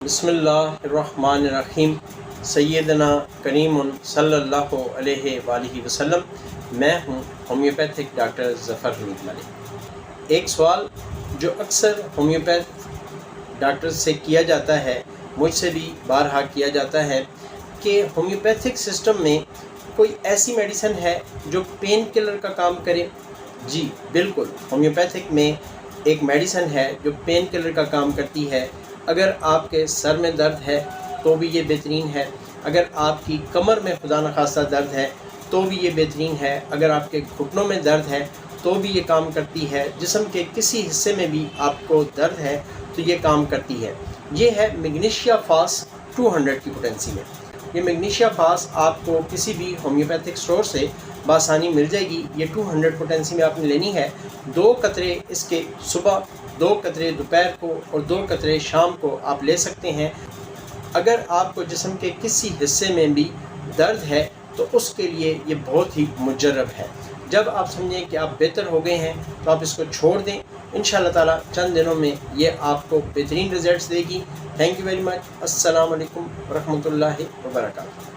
बिस्मिल्लाहिर्रहमानिर्रहीम। सैयदना करीम सल्लल्लाहु अलैहि वआलिहि वसल्लम। मैं हूँ होम्योपैथिक डॉक्टर ज़फ़र हमीद मलिक। एक सवाल जो अक्सर होम्योपैथ डॉक्टर से किया जाता है, मुझसे भी बारहा किया जाता है कि होम्योपैथिक सिस्टम में कोई ऐसी मेडिसिन है जो पेन किलर का काम करे। जी बिल्कुल, होम्योपैथिक में एक मेडिसिन है जो पेन किलर का काम करती है। अगर आपके सर में दर्द है तो भी ये बेहतरीन है, अगर आपकी कमर में खुदा न खास्ता दर्द है तो भी ये बेहतरीन है, अगर आपके घुटनों में दर्द है तो भी ये काम करती है, जिस्म के किसी हिस्से में भी आपको दर्द है तो ये काम करती है। ये है मैग्नीशिया फास्ट 200 की पोटेंसी में। ये मैग्नीशिया फास्ट आपको किसी भी होम्योपैथिक स्टोर से बआसानी मिल जाएगी। ये 200 पोटेंसी में आपने लेनी है। 2 कतरे इसके सुबह, 2 कतरे दोपहर को और 2 कतरे शाम को आप ले सकते हैं। अगर आपको जिस्म के किसी हिस्से में भी दर्द है तो उसके लिए ये बहुत ही मुजर्रब है। जब आप समझें कि आप बेहतर हो गए हैं तो आप इसको छोड़ दें। इंशाअल्लाह ताला चंद दिनों में ये आपको बेहतरीन रिजल्ट्स देगी। Thank you very much. अस्सलाम वालेकुम रहमतुल्लाहि व बरकातहू।